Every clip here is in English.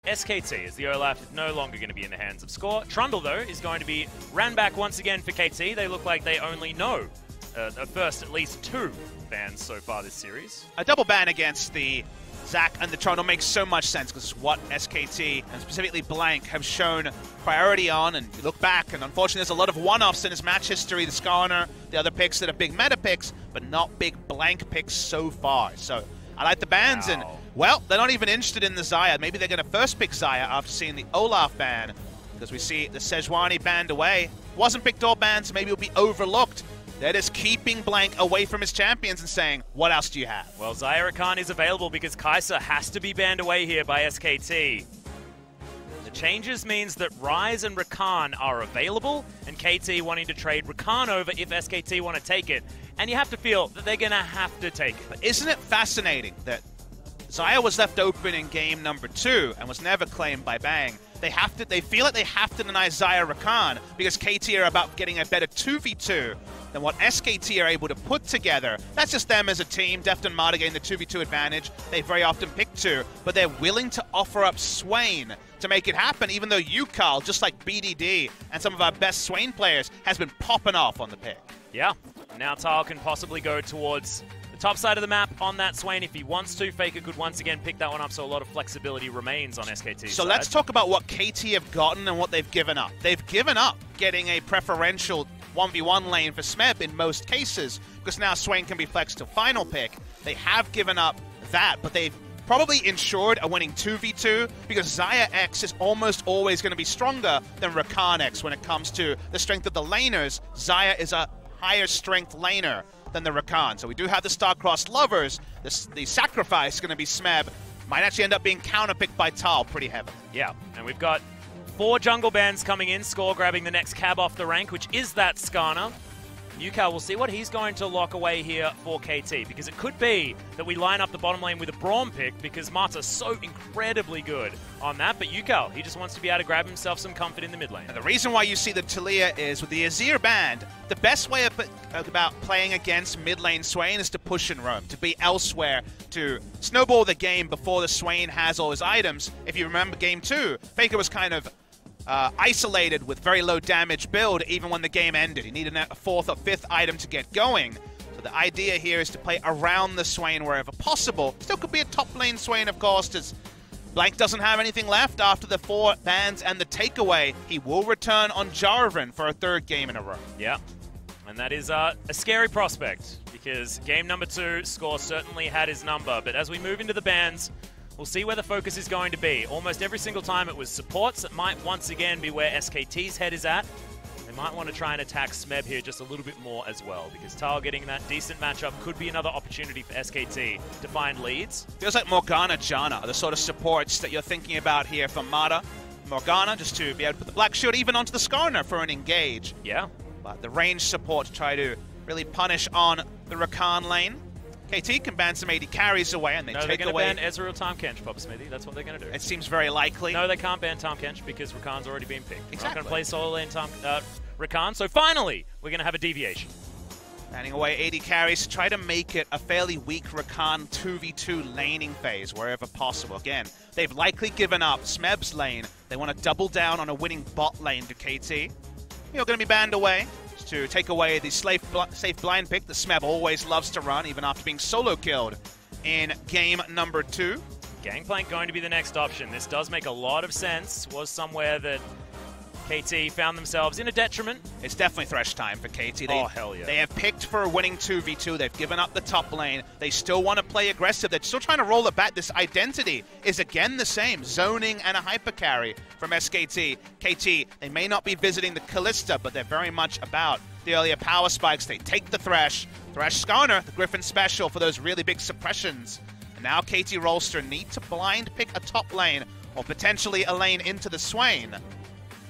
SKT, as the Olaf is no longer going to be in the hands of Score. Trundle, though, is going to be ran back once again for KT. They look like they only know first at least 2 bans so far this series. A double ban against the Zac and the Trundle makes so much sense because it's what SKT and specifically Blank have shown priority on. And you look back, and unfortunately there's a lot of one-offs in his match history. The Skarner, the other picks that are big meta picks, but not big Blank picks so far. So I like the bans, and well, they're not even interested in the Xayah. Maybe they're going to first pick Xayah after seeing the Olaf ban, because we see the Sejuani banned away. Wasn't picked or banned, so maybe it'll be overlooked. They're just keeping Blank away from his champions and saying, what else do you have? Well, Xayah Rakan is available because Kai'Sa has to be banned away here by SKT. The changes means that Ryze and Rakan are available, and KT wanting to trade Rakan over if SKT want to take it. And you have to feel that they're going to have to take it. But isn't it fascinating that Xayah was left open in game number 2 and was never claimed by Bang? They feel like they have to deny Xayah Rakan because KT are about getting a better 2v2 than what SKT are able to put together. That's just them as a team. Deft and Marta getting the 2v2 advantage. They very often pick 2, but they're willing to offer up Swain to make it happen, even though Yukal, just like BDD and some of our best Swain players, has been popping off on the pick. Yeah, now Tal can possibly go towards the top side of the map on that Swain if he wants to. Faker could once again pick that one up, so a lot of flexibility remains on SKT's So side. let's talk about what KT have gotten and what they've given up. They've given up getting a preferential 1v1 lane for Smeb in most cases, because now Swain can be flexed to final pick. They have given up that, but they've probably ensured a winning 2v2 because Xayah X is almost always going to be stronger than Rakan X when it comes to the strength of the laners. Xayah is a higher strength laner than the Rakan. So we do have the Star-Crossed Lovers. The sacrifice is going to be Smeb. Might actually end up being counterpicked by Tal pretty heavily. Yeah, and we've got 4 jungle bans coming in. Score grabbing the next cab off the rank, which is that Skarner. Yukal, we'll see what he's going to lock away here for KT, because it could be that we line up the bottom lane with a Braum pick, because Marta's so incredibly good on that, but Yukal, he just wants to be able to grab himself some comfort in the mid lane. And the reason why you see the Talia is with the Azir banned, the best way about playing against mid lane Swain is to push and roam, to be elsewhere, to snowball the game before the Swain has all his items. If you remember game 2, Faker was kind of isolated with very low damage build even when the game ended. He needed a 4th or 5th item to get going. So the idea here is to play around the Swain wherever possible. Still could be a top lane Swain, of course, as Blank doesn't have anything left after the 4 bans and the takeaway. He will return on Jarvan for a 3rd game in a row. Yeah, and that is a scary prospect, because game number 2, Score certainly had his number, but as we move into the bans, we'll see where the focus is going to be. Almost every single time it was supports. It might once again be where SKT's head is at. They might want to try and attack Smeb here just a little bit more as well, because Tal getting that decent matchup could be another opportunity for SKT to find leads. Feels like Morgana Janna are the sort of supports that you're thinking about here for Mata. Morgana, just to be able to put the Black Shield even onto the Skarner for an engage. Yeah. But the range support to try to really punish on the Rakan lane. KT can ban some AD carries away, and they take away... No, they're going to ban Ezreal Tahm Kench, Papa Smithy. That's what they're going to do. It seems very likely. No, they can't ban Tahm Kench because Rakan's already been picked. Exactly. We're not going to play solo lane Rakan, so finally, we're going to have a deviation. Banning away AD carries to try to make it a fairly weak Rakan 2v2 laning phase wherever possible. Again, they've likely given up Smeb's lane. They want to double down on a winning bot lane to KT. You're going to be banned away to take away the safe blind pick that Smeb always loves to run, even after being solo killed in game number 2. Gangplank going to be the next option. This does make a lot of sense. Was somewhere that KT found themselves in a detriment. It's definitely Thresh time for KT. Oh, hell yeah. They have picked for a winning 2v2. They've given up the top lane. They still want to play aggressive. They're still trying to roll it back. This identity is again the same. Zoning and a hyper carry from SKT. KT, they may not be visiting the Kalista, but they're very much about the earlier power spikes. They take the Thresh. Thresh Skarner, the Griffin special for those really big suppressions. And now KT Rolster need to blind pick a top lane or potentially a lane into the Swain.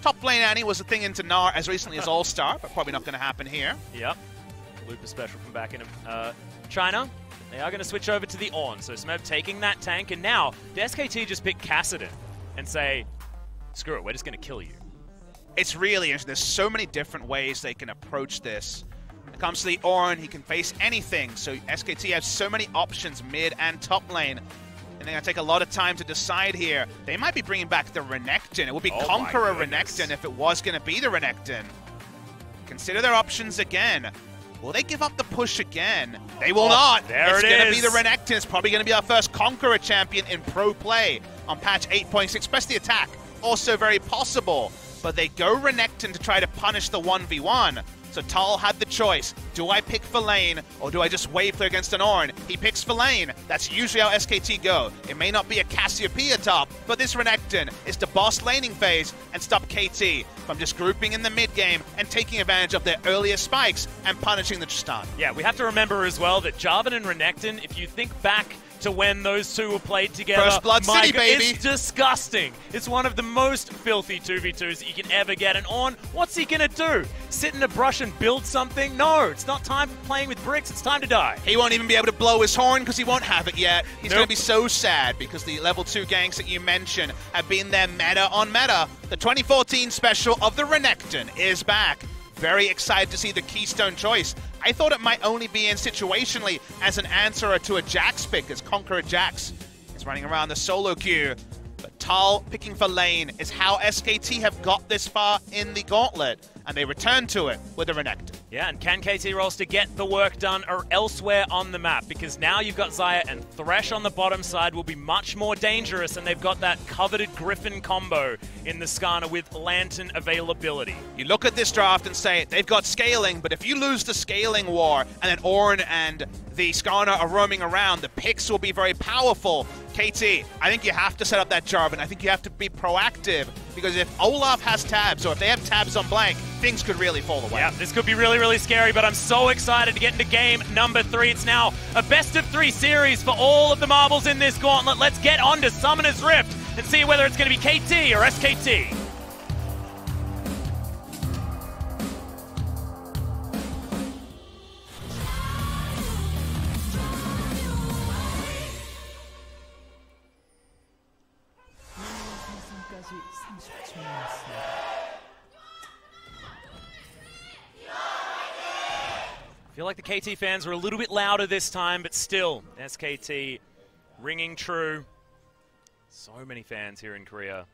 Top lane Annie was a thing into Gnar as recently as All-Star, but probably not going to happen here. Yep. Looper special from back in China. They are going to switch over to the Ornn. So Smeb taking that tank, and now the SKT just pick Kassadin and say, screw it, we're just going to kill you. It's really interesting. There's so many different ways they can approach this. When it comes to the Ornn, he can face anything. So SKT has so many options mid and top lane. and they're going to take a lot of time to decide here. They might be bringing back the Renekton. It would be Oh Conqueror my goodness. Renekton if it was going to be the Renekton. Consider their options again. Will they give up the push again? They will not. There it's it going to is. be the Renekton. It's probably going to be our first Conqueror champion in pro play on patch 8.6. Press the attack. Also very possible. But they go Renekton to try to punish the 1v1. So Tal had the choice. Do I pick for lane, or do I just wave clear against an Ornn? He picks for lane. That's usually how SKT go. It may not be a Cassiopeia top, but this Renekton is to boss laning phase and stop KT from just grouping in the mid game and taking advantage of their earlier spikes and punishing the Tristan. Yeah, we have to remember as well that Jarvan and Renekton, if you think back to when those two were played together, First Blood City, baby. It's disgusting. It's one of the most filthy 2v2s that you can ever get. And Ornn, what's he going to do? Sit in a brush and build something? No, it's not time for playing with bricks. It's time to die. He won't even be able to blow his horn because he won't have it yet. He's Nope. going to be so sad because the level 2 ganks that you mentioned have been their meta on meta. The 2014 special of the Renekton is back. Very excited to see the Keystone choice. I thought it might only be in situationally as an answer to a Jax pick, as Conqueror Jax is running around the solo queue. But Tal picking for lane is how SKT have got this far in the gauntlet, and they return to it with a Renekton. Yeah, and can KT Rolster get the work done or elsewhere on the map? Because now you've got Xayah and Thresh on the bottom side will be much more dangerous, and they've got that coveted Griffin combo in the Skarner with Lantern availability. You look at this draft and say, they've got scaling, but if you lose the scaling war, and then Ornn and the Skarner are roaming around, the picks will be very powerful. KT, I think you have to set up that Jarvan. I think you have to be proactive, because if Olaf has tabs, or if they have tabs on blank, things could really fall away. Yeah, this could be really, really scary, but I'm so excited to get into game number 3. It's now a best-of-3 series for all of the marbles in this gauntlet. Let's get on to Summoner's Rift and see whether it's going to be KT or SKT. I feel like the KT fans were a little bit louder this time, but still, SKT ringing true. So many fans here in Korea.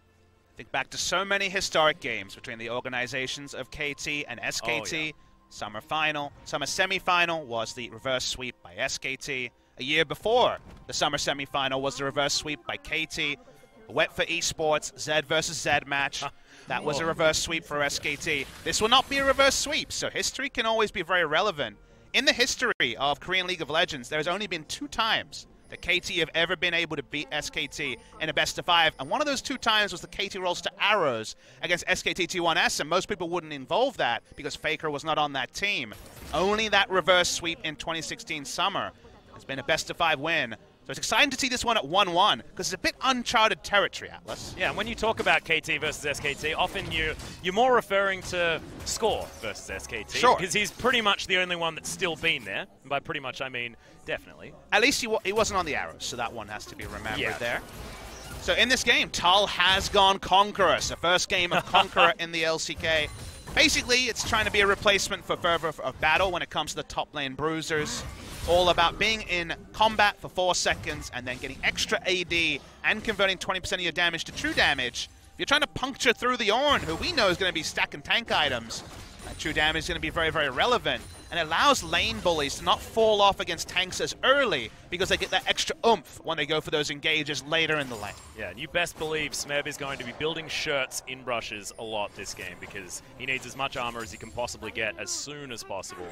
Think back to so many historic games between the organizations of KT and SKT. Oh, yeah. Summer final, summer semifinal was the reverse sweep by SKT. A year before the summer semifinal was the reverse sweep by KT. Wet for esports, Zed versus Zed match. That was a reverse sweep for SKT. This will not be a reverse sweep, so history can always be very relevant. In the history of Korean League of Legends, there has only been 2 times that KT have ever been able to beat SKT in a best-of-5, and one of those 2 times was the KT Rolster Arrows against SKT T1S, and most people wouldn't involve that because Faker was not on that team. Only that reverse sweep in 2016 summer has been a best-of-5 win. So it's exciting to see this one at 1-1, because it's a bit uncharted territory, Atlas. Yeah, and when you talk about KT versus SKT, often you're more referring to score versus SKT. Sure. Because he's pretty much the only one that's still been there. And by pretty much, I mean definitely. At least he wasn't on the Arrows, so that one has to be remembered there. True. So in this game, Tal has gone Conqueror. So first game of Conqueror in the LCK. Basically, it's trying to be a replacement for Fervor of Battle when it comes to the top lane bruisers. All about being in combat for 4 seconds and then getting extra AD and converting 20% of your damage to true damage. If you're trying to puncture through the Ornn, who we know is going to be stacking tank items, that true damage is going to be very, very relevant. And it allows lane bullies to not fall off against tanks as early because they get that extra oomph when they go for those engages later in the lane. Yeah, and you best believe Smeb is going to be building shirts in brushes a lot this game because he needs as much armor as he can possibly get as soon as possible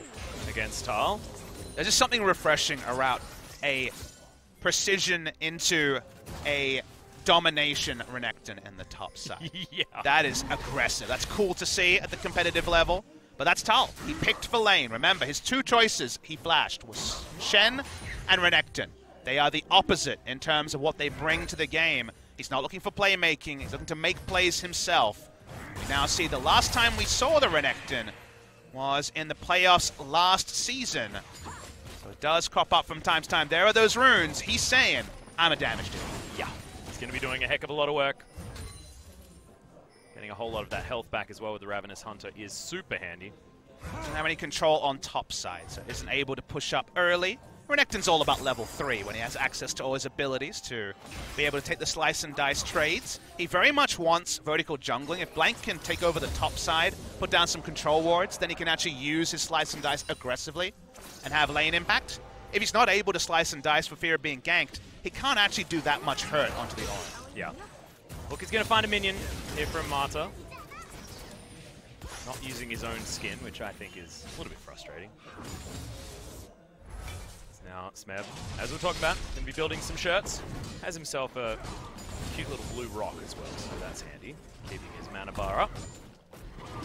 against Tal. There's just something refreshing around a precision into a domination Renekton in the top side. Yeah. That is aggressive. That's cool to see at the competitive level. But that's Tal. He picked for lane. Remember, his 2 choices he flashed was Shen and Renekton. They are the opposite in terms of what they bring to the game. He's not looking for playmaking. He's looking to make plays himself. We now see the last time we saw the Renekton was in the playoffs last season. So it does crop up from time to time. There are those runes. He's saying, I'm a damage dealer. Yeah, he's going to be doing a heck of a lot of work. Getting a whole lot of that health back as well with the Ravenous Hunter is super handy. Doesn't have any control on top side, so isn't able to push up early. Renekton's all about level 3 when he has access to all his abilities to be able to take the slice and dice trades. He very much wants vertical jungling. If Blank can take over the top side, put down some control wards, then he can actually use his slice and dice aggressively and have lane impact. If he's not able to slice and dice for fear of being ganked, he can't actually do that much hurt onto the Ornn. Yeah. Look, he's going to find a minion here from Marta. Not using his own skin, which I think is a little bit frustrating. Now, Smeb, as we're talking about, going to be building some shirts. Has himself a cute little blue rock as well, so that's handy. Keeping his mana bar up.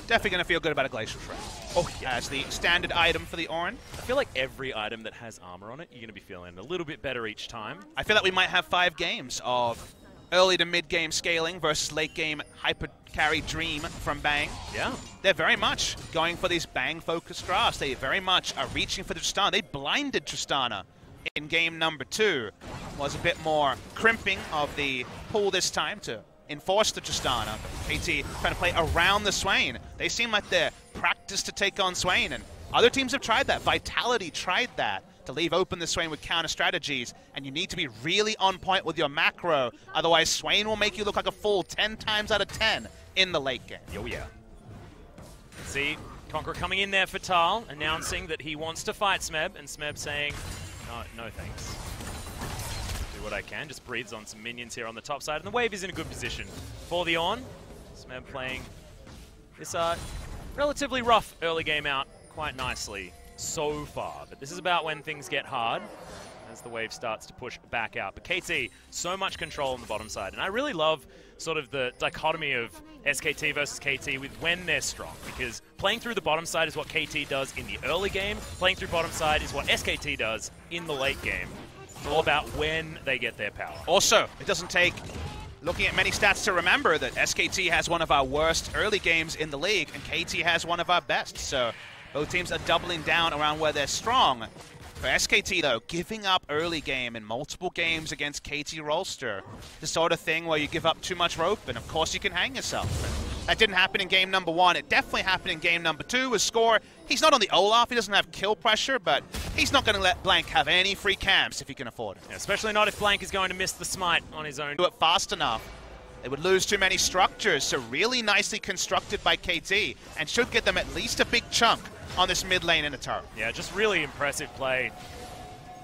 Definitely going to feel good about a Glacial Shred. Oh, yeah. As the standard item for the Ornn. I feel like every item that has armor on it, you're going to be feeling a little bit better each time. I feel like we might have 5 games of early to mid-game scaling versus late-game hyper carry dream from Bang. Yeah. They're very much going for these Bang-focused drafts. They very much are reaching for the Tristana. They blinded Tristana in game number 2. Was a bit more crimping of the pool this time to enforce the Tristana. KT trying to play around the Swain. They seem like they're practiced to take on Swain, and other teams have tried that. Vitality tried that, to leave open the Swain with counter strategies, and you need to be really on point with your macro, otherwise Swain will make you look like a fool 10 times out of 10 in the late game. Oh yeah. See, Conqueror coming in there for Tal, announcing that he wants to fight Smeb, and Smeb saying, no thanks. Do what I can, just breathes on some minions here on the top side, and the wave is in a good position for the Ornn. Smeb playing this relatively rough early game out quite nicely so far, but this is about when things get hard as the wave starts to push back out. But KT, so much control on the bottom side, and I really love sort of the dichotomy of SKT versus KT with when they're strong, because playing through the bottom side is what KT does in the early game, playing through bottom side is what SKT does in the late game. It's all about when they get their power. Also, it doesn't take looking at many stats to remember that SKT has one of our worst early games in the league, and KT has one of our best, so both teams are doubling down around where they're strong. For SKT, though, giving up early game in multiple games against KT Rolster, the sort of thing where you give up too much rope, and of course you can hang yourself. That didn't happen in game number 1. It definitely happened in game number 2 with Score. He's not on the Olaf, he doesn't have kill pressure, but he's not going to let Blank have any free camps if he can afford it. Yeah, especially not if Blank is going to miss the smite on his own. Do it fast enough. They would lose too many structures, so really nicely constructed by KT, and should get them at least a big chunk on this mid lane in the turret. Yeah, just really impressive play.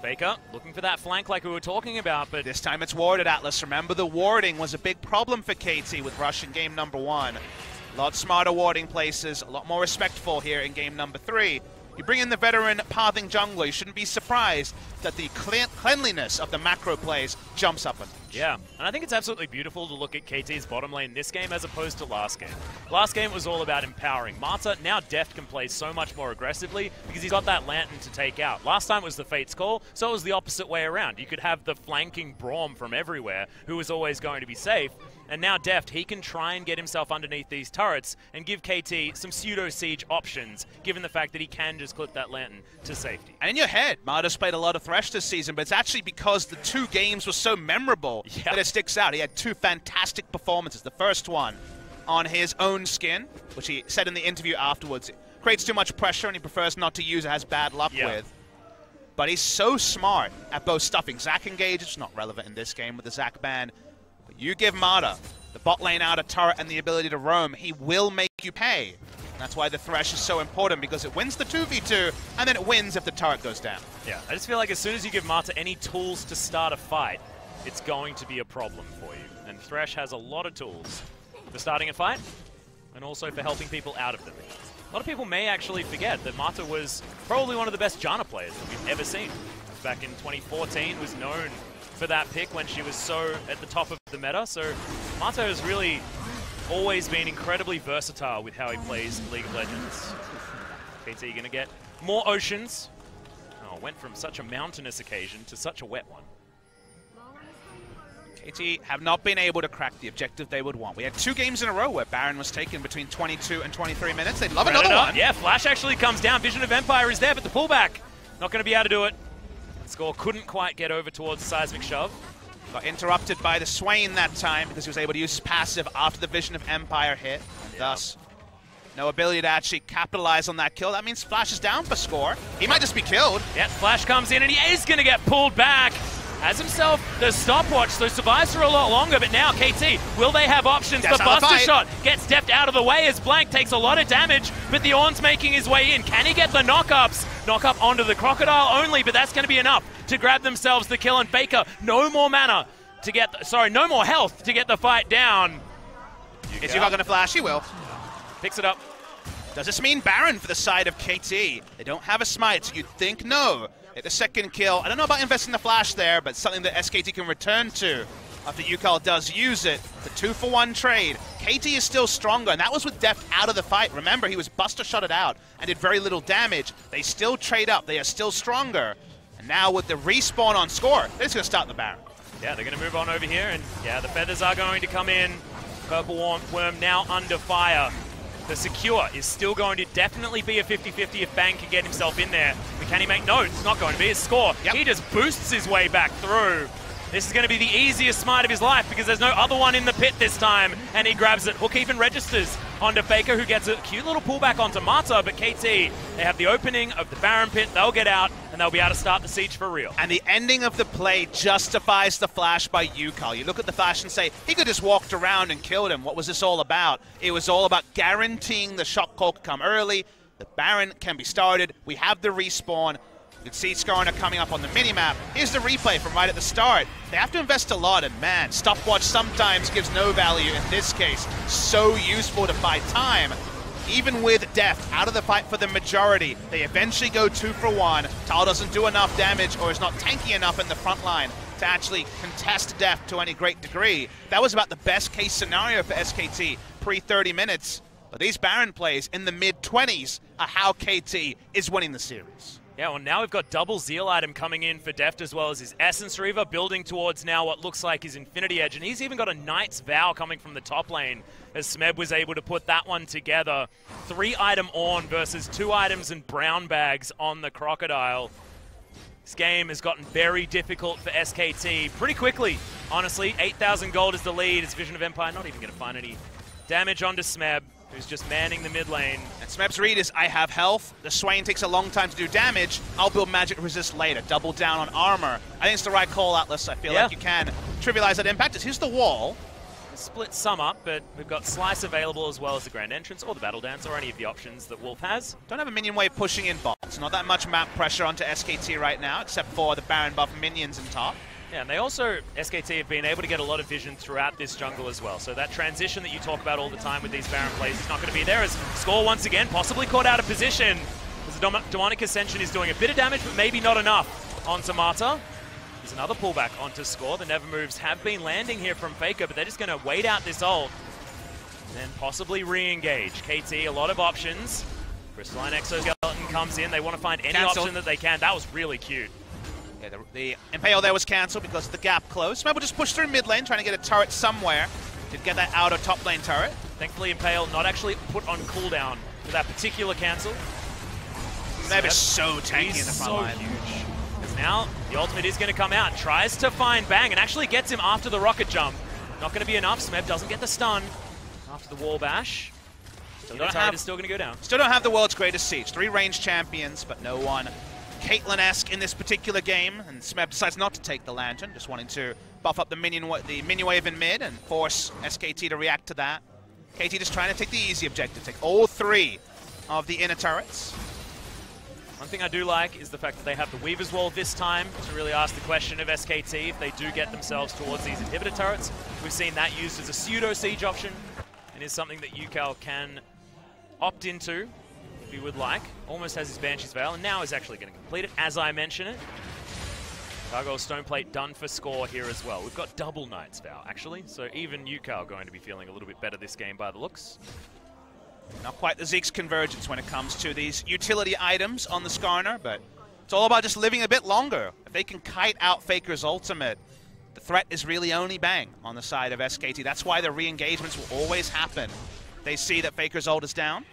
Faker looking for that flank like we were talking about, but this time it's warded, Atlas. Remember, the warding was a big problem for KT with Rush in game number 1. A lot smarter warding places, a lot more respectful here in game number 3. You bring in the veteran pathing jungler, you shouldn't be surprised that the cleanliness of the macro plays jumps up a notch. Yeah, and I think it's absolutely beautiful to look at KT's bottom lane this game as opposed to last game. Last game was all about empowering Marta. Now Deft can play so much more aggressively because he's got that Lantern to take out. Last time it was the Fate's Call, so it was the opposite way around. You could have the flanking Braum from everywhere who was always going to be safe. And now Deft, he can try and get himself underneath these turrets and give KT some pseudo-siege options, given the fact that he can just clip that Lantern to safety. And in your head, Marta's played a lot of Thresh this season, but it's actually because the 2 games were so memorable that it sticks out. He had 2 fantastic performances. The first one on his own skin, which he said in the interview afterwards, it creates too much pressure and he prefers not to use it, has bad luck with. But he's so smart at both stuffing Zac engage, it's not relevant in this game with the Zac ban. But you give Marta the bot lane out a turret and the ability to roam, he will make you pay. And that's why the Thresh is so important, because it wins the 2v2 and then it wins if the turret goes down. Yeah, I just feel like as soon as you give Marta any tools to start a fight, it's going to be a problem for you. And Thresh has a lot of tools for starting a fight and also for helping people out of them. A lot of people may actually forget that Marta was probably one of the best Janna players that we've ever seen. Back in 2014, was known for that pick when she was so at the top of the meta. So Marta has really always been incredibly versatile with how he plays League of Legends. KT going to get more oceans. Oh, went from such a mountainous occasion to such a wet one. KT have not been able to crack the objective they would want. We had 2 games in a row where Baron was taken between 22 and 23 minutes. They'd love another one. Yeah, Flash actually comes down. Vision of Empire is there, but the pullback, not going to be able to do it. Score couldn't quite get over towards the seismic shove. Got interrupted by the Swain that time because he was able to use his passive after the Vision of Empire hit. And thus, No ability to actually capitalize on that kill. That means Flash is down for score. He might just be killed. Yeah, Flash comes in and he is going to get pulled back. Has himself the stopwatch, so survives for a lot longer, but now KT, will they have options? Deft's the out of the Buster fight. Shot gets Deft out of the way as Blank takes a lot of damage, but the Ornn's making his way in. Can he get the knock-ups? Knock-up onto the Crocodile only, but that's going to be enough to grab themselves the kill, and Faker, no more mana to get, no more health to get the fight down. Is Yuka going to flash? He will. Picks it up. Does this mean Baron for the side of KT? They don't have a smite, so you'd think no. Get the second kill. I don't know about investing the flash there, but something that SKT can return to after Yukal does use it. The 2-for-1 trade. KT is still stronger, and that was with Deft out of the fight. Remember, he was Buster Shotted out and did very little damage. They still trade up. They are still stronger. And now with the respawn on score, they're just going to start the Baron. Yeah, they're going to move on over here, and yeah, the feathers are going to come in. Purple Worm now under fire. The secure is still going to definitely be a 50-50 if Bang can get himself in there. But can he make no? It's not going to be his score. Yep. He just boosts his way back through. This is going to be the easiest smite of his life because there's no other one in the pit this time. And he grabs it. Hook even registers onto Faker, who gets a cute little pullback onto Mata. But KT, they have the opening of the Baron pit. They'll get out and they'll be able to start the siege for real. And the ending of the play justifies the flash by Yukal. You look at the flash and say, he could just walked around and killed him. What was this all about? It was all about guaranteeing the shot call could come early. The Baron can be started. We have the respawn. You can see Skarner coming up on the minimap. Here's the replay from right at the start. They have to invest a lot, and man, stopwatch sometimes gives no value. In this case, so useful to buy time. Even with Deft out of the fight for the majority, they eventually go 2-for-1. Tal doesn't do enough damage or is not tanky enough in the front line to actually contest Deft to any great degree. That was about the best case scenario for SKT pre-30 minutes. But these Baron plays in the mid-20s are how KT is winning the series. Yeah, well, now we've got double Zeal item coming in for Deft as well as his Essence Reaver, building towards now what looks like his Infinity Edge. And he's even got a Knight's Vow coming from the top lane as Smeb was able to put that one together. 3-item Ornn versus 2 items and brown bags on the Crocodile. This game has gotten very difficult for SKT pretty quickly, honestly. 8,000 gold is the lead. It's Vision of Empire not even going to find any damage onto Smeb, who's just manning the mid lane. And Smeb's read is, I have health. The Swain takes a long time to do damage. I'll build magic resist later. Double down on armor. I think it's the right call, Atlas. I feel like you can trivialize that impact. Here's the wall. Split some up, but we've got Slice available as well as the Grand Entrance or the Battle Dance or any of the options that Wolf has. Don't have a minion wave pushing in bots. Not that much map pressure onto SKT right now, except for the Baron buff minions in top. Yeah, and they also, SKT, have been able to get a lot of vision throughout this jungle as well. So that transition that you talk about all the time with these Baron plays is not going to be there, as Score once again possibly caught out of position. As the Demonic Ascension is doing a bit of damage, but maybe not enough onto Mata. There's another pullback onto Score. The Never Moves have been landing here from Faker, but they're just going to wait out this ult and then possibly re-engage. KT, a lot of options. Crystalline Exoskeleton comes in. They want to find any option that they can. That was really cute. Yeah, the Impale there was cancelled because the gap closed. Smeb will just push through mid lane, trying to get a turret somewhere. Did get that outer top lane turret. Thankfully, Impale not actually put on cooldown for that particular cancel. Smeb is so tanky in the front line. Huge. Because now the ultimate is going to come out. Tries to find Bang and actually gets him after the rocket jump. Not going to be enough. Smeb doesn't get the stun after the wall bash. The turret is still going to go down. Still don't have the world's greatest siege. 3 ranged champions, but no one Caitlyn-esque in this particular game, and Smeb decides not to take the Lantern, just wanting to buff up the minion wave in mid and force SKT to react to that. KT just trying to take the easy objective, take all 3 of the inner turrets. One thing I do like is the fact that they have the Weaver's Wall this time to really ask the question of SKT if they do get themselves towards these inhibitor turrets. We've seen that used as a pseudo-siege option, and is something that Yukal can opt into if he would like. Almost has his Banshee's Veil, and now is actually going to complete it as I mention it. Gargoyle Stoneplate done for Score here as well. We've got double Knight's Vow, actually, so even Yukal going to be feeling a little bit better this game by the looks. Not quite the Zeke's convergence when it comes to these utility items on the Skarner, but it's all about just living a bit longer. If they can kite out Faker's ultimate, the threat is really only Bang on the side of SKT. That's why the re-engagements will always happen. They see that Faker's ult is down.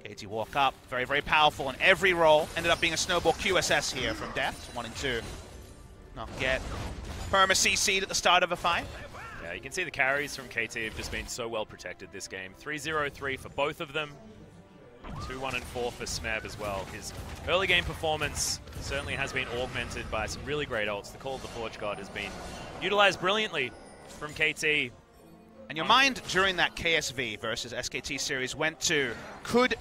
KT walk up, very, very powerful in every role. Ended up being a snowball QSS here from Deft, wanting to not get perma CC'd at the start of a fight. Yeah, Yeah, you can see the carries from KT have just been so well protected this game. 3-0-3 for both of them. 2-1 and 4 for Smeb as well. His early game performance certainly has been augmented by some really great ults. The Call of the Forge God has been utilized brilliantly from KT. And your mind during that KSV versus SKT series went to, could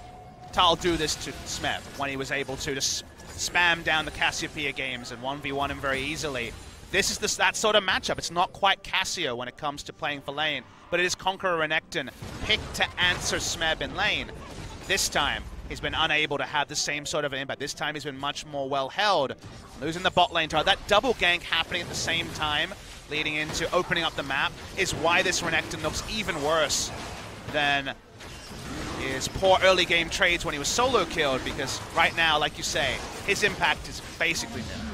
Tal do this to Smeb when he was able to just spam down the Cassiopeia games and 1v1 him very easily? This is that sort of matchup. It's not quite Cassio when it comes to playing for lane, but it is Conqueror Renekton picked to answer Smeb in lane. This time, he's been unable to have the same sort of an impact. This time, he's been much more well held. Losing the bot lane tower. That double gank happening at the same time, leading into opening up the map, is why this Renekton looks even worse than his poor early game trades when he was solo killed, because right now, like you say, his impact is basically nil.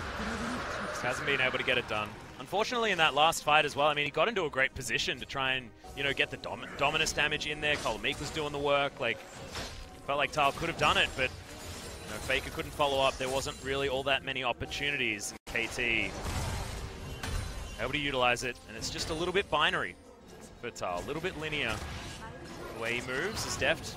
Just hasn't been able to get it done. Unfortunately, in that last fight as well, I mean, he got into a great position to try and, you know, get the Dominus damage in there. Colmeek was doing the work. Like, felt like Tal could have done it, but you know, Faker couldn't follow up. There wasn't really all that many opportunities. KT able to utilize it, and it's just a little bit binary for Tal, a little bit linear. The way he moves is deft.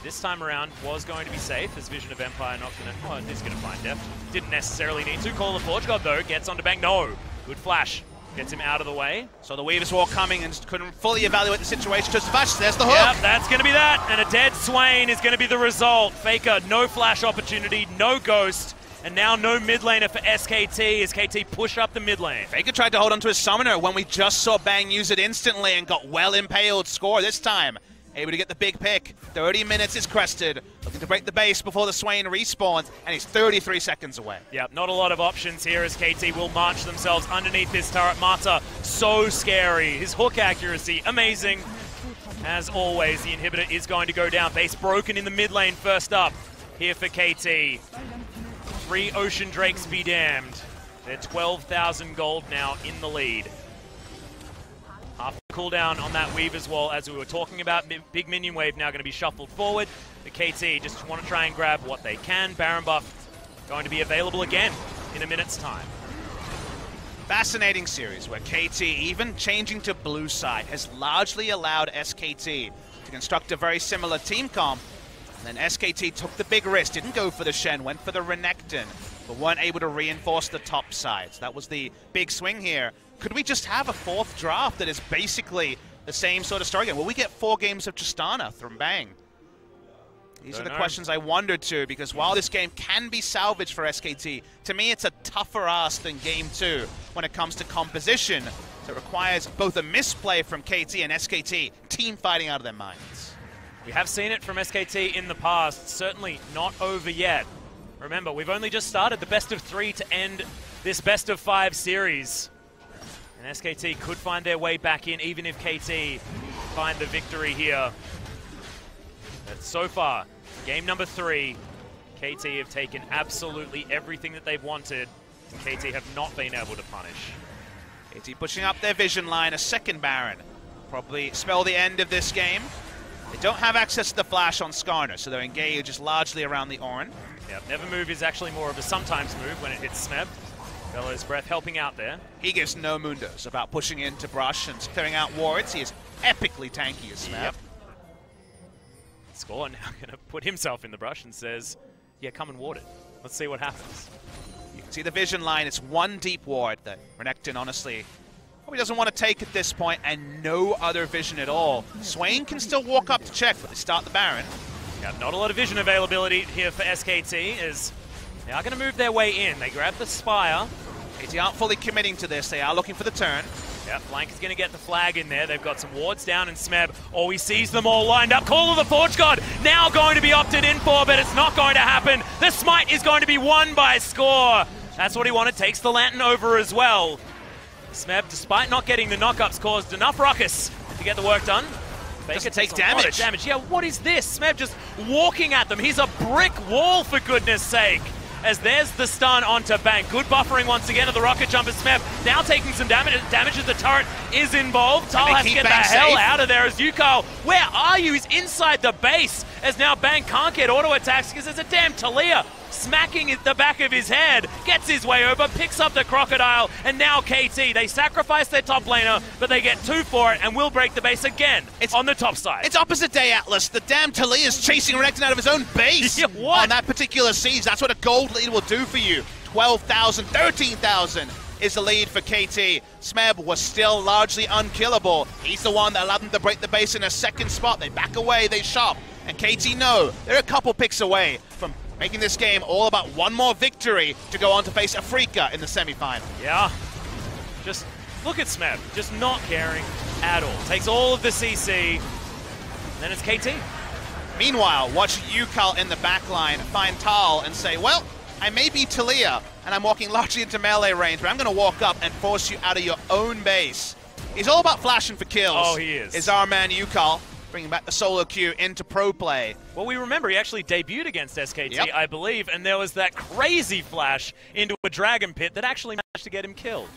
This time around was going to be safe, as Vision of Empire not going to, well, he's going to find deft. Didn't necessarily need to. Call the Forge God though, gets onto Bang. No, good flash. Gets him out of the way. So the Weaver's War coming and couldn't fully evaluate the situation. Just flash, there's the hook. Yep, that's going to be that. And a dead Swain is going to be the result. Faker, no flash opportunity, no ghost. And now no mid laner for SKT as KT push up the mid lane. Faker tried to hold onto his summoner when we just saw Bang use it instantly and got well impaled. Score this time. Able to get the big pick. 30 minutes is crested. Looking to break the base before the Swain respawns, and he's 33 seconds away. Yep, not a lot of options here as KT will march themselves underneath this turret. Mata, so scary. His hook accuracy, amazing. As always, the inhibitor is going to go down. Base broken in the mid lane first up here for KT. 3 Ocean Drakes be damned. They're 12,000 gold now in the lead. Half cooldown on that Weaver's Wall, as we were talking about. Big minion wave now going to be shuffled forward. The KT just want to try and grab what they can. Baron buff going to be available again in a minute's time. Fascinating series where KT, even changing to blue side, has largely allowed SKT to construct a very similar team comp. And then SKT took the big risk, didn't go for the Shen, went for the Renekton, but weren't able to reinforce the top sides. That was the big swing here. Could we just have a 4th draft that is basically the same sort of story again? Will we get 4 games of Tristana from Bang? These are the questions I wondered too, because while this game can be salvaged for SKT, to me it's a tougher ask than Game 2 when it comes to composition. So it requires both a misplay from KT and SKT team fighting out of their minds. We have seen it from SKT in the past, certainly not over yet. Remember, we've only just started the best of 3 to end this best of 5 series. And SKT could find their way back in, even if KT find the victory here. But so far, game number 3, KT have taken absolutely everything that they've wanted, and KT have not been able to punish. KT pushing up their vision line, a second Baron. Probably spell the end of this game. They don't have access to the flash on Skarner, so they're engaged just largely around the Orin. Yep, Never Move is actually more of a sometimes move when it hits Smeb. Bellow's Breath helping out there. He gives no mundos about pushing into brush and clearing out wards. He is epically tanky as Smeb. Yep. Score now going to put himself in the brush and says, yeah, come and ward it. Let's see what happens. You can see the vision line. It's 1 deep ward that Renekton honestly probably doesn't want to take at this point, and no other vision at all. Swain can still walk up to check, but they start the Baron. Yeah, not a lot of vision availability here for SKT, as they are going to move their way in. They grab the Spire. KT aren't fully committing to this. They are looking for the turn. Yeah, Blank is going to get the flag in there. They've got some wards down, and Smeb, oh, he sees them all lined up. Call of the Forge God now going to be opted in for, but it's not going to happen. The smite is going to be won by Score. That's what he wanted. Takes the Lantern over as well. Smeb, despite not getting the knockups, caused enough ruckus to get the work done. Doesn't take damage. Yeah, what is this? Smeb just walking at them. He's a brick wall, for goodness sake. As there's the stun onto Bang. Good buffering once again of the rocket jumper. Smeb now taking some damage as the turret is involved. Tal has to get the hell out of there as Yukal. Where are you? He's inside the base. as now Bang can't get auto attacks because there's a damn Talia smacking at the back of his head, gets his way over, picks up the Crocodile, and now KT, they sacrifice their top laner, but they get 2 for it and will break the base again on the top side. It's opposite day, Atlas. The damn Talia's chasing Renekton out of his own base on that particular siege. That's what a gold lead will do for you. 12,000, 13,000 is the lead for KT. Smeb was still largely unkillable. He's the one that allowed them to break the base in a second spot. They back away, they shop, and KT know they're a couple picks away from making this game all about one more victory to go on to face Afrika in the semifinal. Yeah, just look at Smeb, just not caring at all. Takes all of the CC, and then it's KT. Meanwhile, watch Yukal in the backline find Tal and say, well, I may be Talia, and I'm walking largely into melee range, but I'm going to walk up and force you out of your own base. He's all about flashing for kills. Oh, he is our man Yukal, bringing back the solo queue into pro play. Well, we remember he actually debuted against SKT, I believe, and there was that crazy flash into a dragon pit that actually managed to get him killed.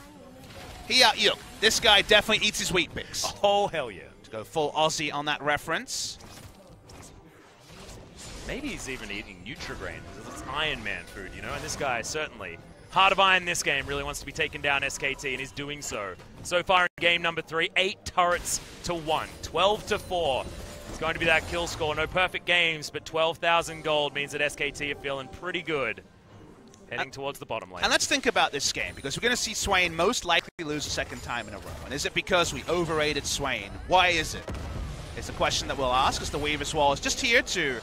This guy definitely eats his wheat picks. Oh, hell yeah. To go full Aussie on that reference. Maybe he's even eating Nutrigrain, because it's Iron Man food, you know? And this guy, certainly, Heart of Iron this game, really wants to be taking down SKT, and is doing so. So far in game number 3, 8 turrets to 1, 12 to 4. It's going to be that kill score. No perfect games, but 12,000 gold means that SKT are feeling pretty good, heading towards the bottom lane. And let's think about this game, because we're going to see Swain most likely lose a second time in a row. And is it because we overrated Swain? Why is it? It's a question that we'll ask, as the Weaver's Wall is just here to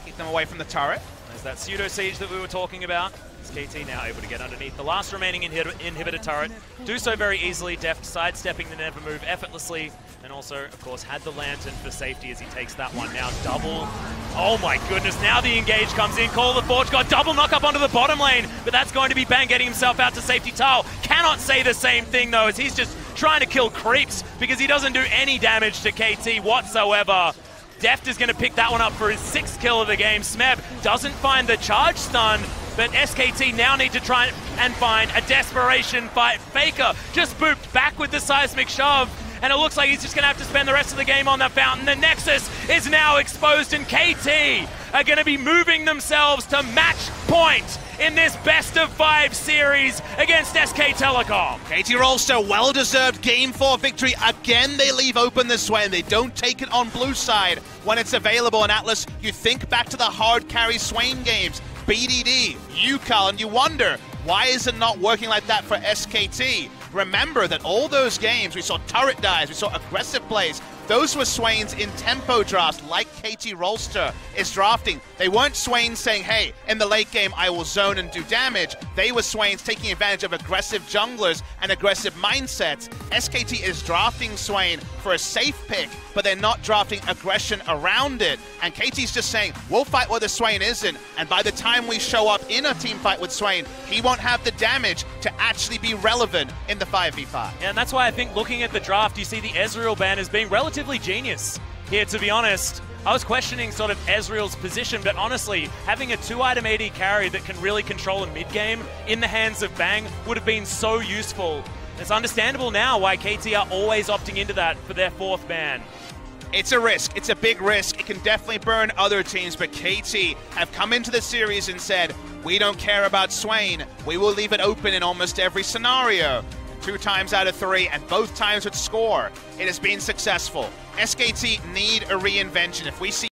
keep them away from the turret. There's that pseudo siege that we were talking about. SKT now able to get underneath the last remaining inhibitor turret. Do so very easily, Deft sidestepping the never move effortlessly, and also, of course, had the lantern for safety as he takes that one now. Double. Oh my goodness, now the engage comes in. Call of the Forge, got double knock up onto the bottom lane, but that's going to be Bang getting himself out to safety. Tal cannot say the same thing though, as he's just trying to kill creeps because he doesn't do any damage to KT whatsoever. Deft is going to pick that one up for his 6th kill of the game. Smeb doesn't find the charge stun, but SKT now need to try and find a desperation fight. Faker just booped back with the seismic shove, and it looks like he's just going to have to spend the rest of the game on that fountain. The Nexus is now exposed, and KT are going to be moving themselves to match point in this best-of-5 series against SK Telecom. KT Rolster, well-deserved Game 4 victory. Again, they leave open this way, and they don't take it on blue side when it's available. And Atlas, you think back to the hard carry Swain games, BDD, Yukal, and you wonder, why is it not working like that for SKT? Remember that all those games, we saw turret dives, we saw aggressive plays. Those were Swain's in tempo drafts, like KT Rolster is drafting. They weren't Swain saying, hey, in the late game, I will zone and do damage. They were Swain's taking advantage of aggressive junglers and aggressive mindsets. SKT is drafting Swain for a safe pick, but they're not drafting aggression around it. And KT's just saying, we'll fight where the Swain isn't, and by the time we show up in a team fight with Swain, he won't have the damage to actually be relevant in the 5v5. Yeah, and that's why I think looking at the draft, you see the Ezreal ban as being relatively genius here, to be honest. I was questioning sort of Ezreal's position, but honestly, having a 2-item AD carry that can really control a mid-game in the hands of Bang would have been so useful. It's understandable now why KT are always opting into that for their 4th ban. It's a risk. It's a big risk. It can definitely burn other teams, but KT have come into the series and said, we don't care about Swain. We will leave it open in almost every scenario. 2 times out of 3, and both times with score, it has been successful. SKT need a reinvention. If we see